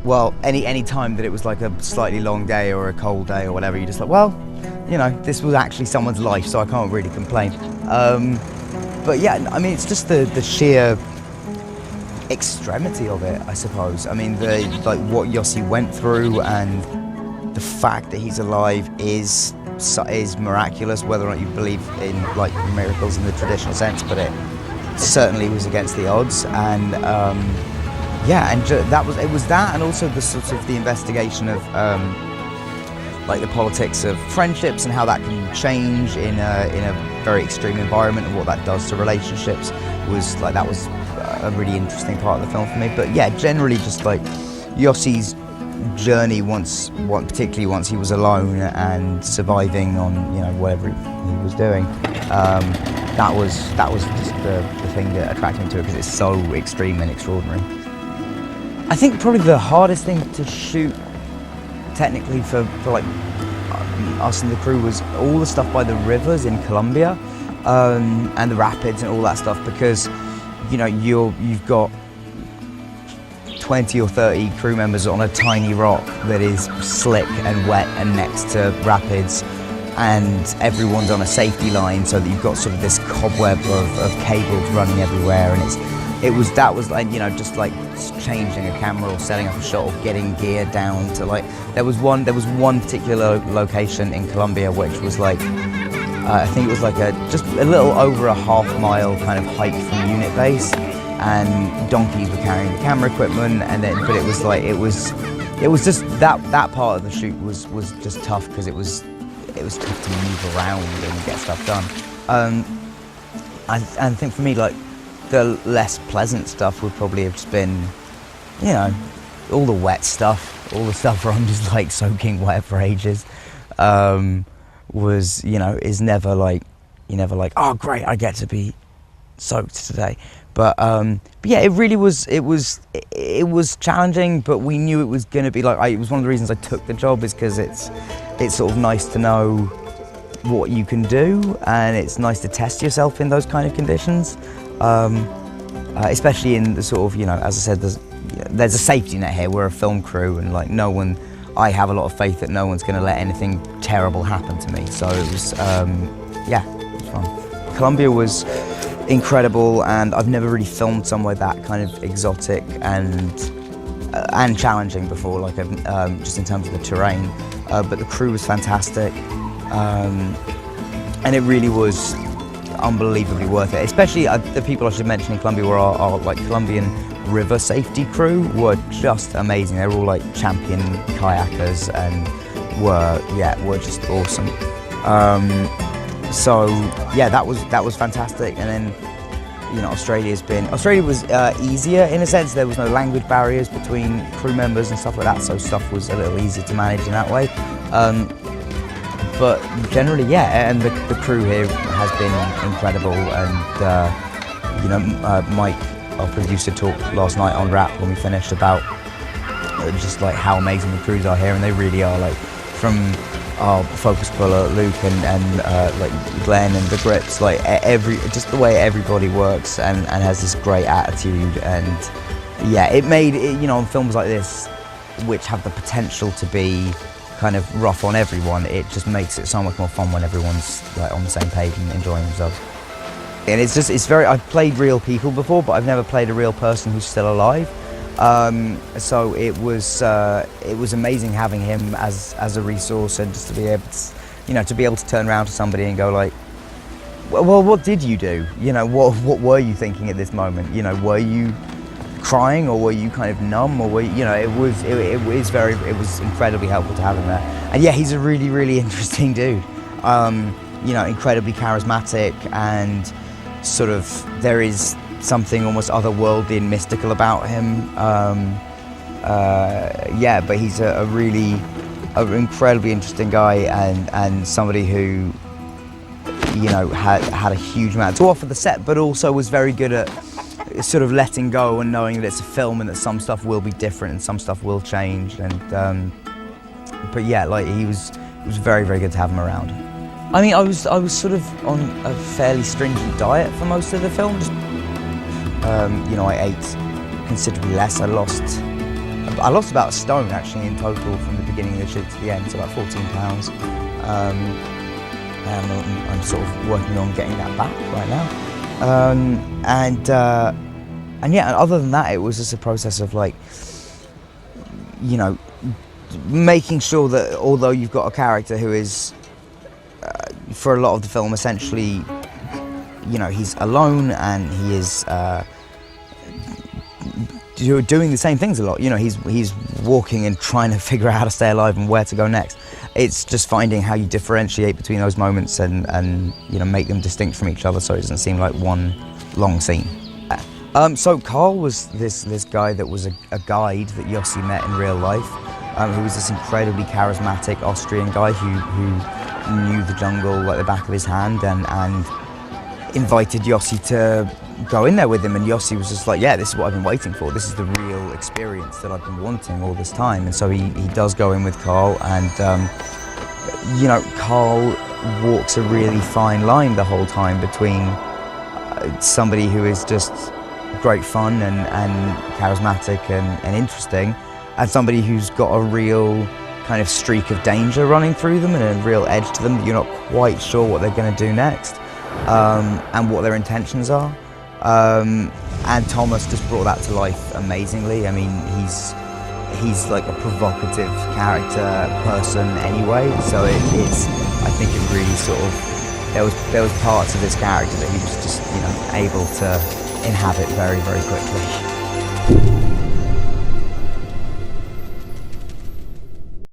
well, any time that it was like a slightly long day or a cold day or whatever, you're just like, well, you know, this was actually someone's life, so I can't really complain. But yeah, I mean, it's just the sheer extremity of it, I suppose. I mean, like what Yossi went through, and the fact that he's alive is miraculous, whether or not you believe in like miracles in the traditional sense, but it certainly was against the odds. And yeah, and it was that, and also the sort of the investigation of like the politics of friendships and how that can change in a very extreme environment, and what that does to relationships was a really interesting part of the film for me. But yeah, generally just like Yossi's journey particularly once he was alone and surviving on, you know, whatever he was doing, that was just the thing that attracted me to it, because it's so extreme and extraordinary. I think probably the hardest thing to shoot technically for like us and the crew was all the stuff by the rivers in Colombia, and the rapids and all that stuff, because you know you've got 20 or 30 crew members on a tiny rock that is slick and wet and next to rapids, and everyone's on a safety line, so that you've got sort of this cobweb of cables running everywhere, and that was like, you know, just like changing a camera or setting up a shot or getting gear down to like, there was one particular location in Colombia which was like, I think it was like just a little over a half-mile kind of hike from unit base, and donkeys were carrying the camera equipment, but it was just that part of the shoot was just tough, because it was tough to move around and get stuff done. I think for me, like, the less pleasant stuff would probably have just been, you know, all the wet stuff, all the stuff where I'm just like soaking wet for ages, was, you know, is never like, you're never like, oh great, I get to be soaked today. But yeah, it really was, it was challenging, but we knew it was going to be like, it was one of the reasons I took the job, is because it's sort of nice to know what you can do, and it's nice to test yourself in those kind of conditions. Especially in the sort of, you know, as I said, there's a safety net here. We're a film crew, and like I have a lot of faith that no one's going to let anything terrible happen to me. So it was, yeah, it was fun. Colombia was incredible, and I've never really filmed somewhere that kind of exotic and challenging before, like just in terms of the terrain. But the crew was fantastic, and it really was unbelievably worth it. Especially the people I should mention in Colombia were our like Colombian river safety crew were just amazing. They were all like champion kayakers and were just awesome. So yeah, that was fantastic. And then, you know, Australia was easier in a sense. There was no language barriers between crew members and stuff like that, so stuff was a little easier to manage in that way. But generally, yeah, and the crew here has been incredible, and you know, Mike, our producer, talked last night on Rap when we finished about just like how amazing the crews are here, and they really are. Like, from our focus puller Luke and like Glenn and the grips, like just the way everybody works and has this great attitude, and yeah, it made it, you know, on films like this, which have the potential to be kind of rough on everyone, it just makes it so much more fun when everyone's like on the same page and enjoying themselves. And it's very, I've played real people before, but I've never played a real person who's still alive. So it was amazing having him as a resource, and just to be able to, you know, to be able to turn around to somebody and go like, well, what did you do? You know, what were you thinking at this moment? You know, were you crying, or were you kind of numb, or were you know, it was incredibly helpful to have him there. And yeah, he's a really, really interesting dude. You know, incredibly charismatic, and sort of there is something almost otherworldly and mystical about him. Yeah, but he's an incredibly interesting guy, and somebody who, you know, had a huge amount to offer the set, but also was very good at sort of letting go and knowing that it's a film and that some stuff will be different and some stuff will change. And but yeah, like it was very, very good to have him around. I mean, I was sort of on a fairly stringent diet for most of the film. Just, you know, I ate considerably less. I lost I lost about a stone actually in total from the beginning of the trip to the end, so about 14 pounds. And I'm sort of working on getting that back right now. And yeah, other than that, it was just a process of like, you know, making sure that although you've got a character who is, for a lot of the film, essentially, you know, he's alone and he is doing the same things a lot. You know, he's walking and trying to figure out how to stay alive and where to go next. It's just finding how you differentiate between those moments and you know, make them distinct from each other so it doesn't seem like one long scene. So Carl was this guy that was a guide that Yossi met in real life, who was this incredibly charismatic Austrian guy who knew the jungle like the back of his hand and invited Yossi to go in there with him, and Yossi was just like, yeah, this is what I've been waiting for. This is the real experience that I've been wanting all this time. And so he does go in with Carl, and you know, Carl walks a really fine line the whole time between somebody who is just great fun and charismatic and interesting, and somebody who's got a real kind of streak of danger running through them and a real edge to them that you're not quite sure what they're going to do next, and what their intentions are. And Thomas just brought that to life amazingly. I mean, he's like a provocative character person anyway, so it's I think it really sort of, there was parts of his character that he was just, you know, able to inhabit very, very quickly.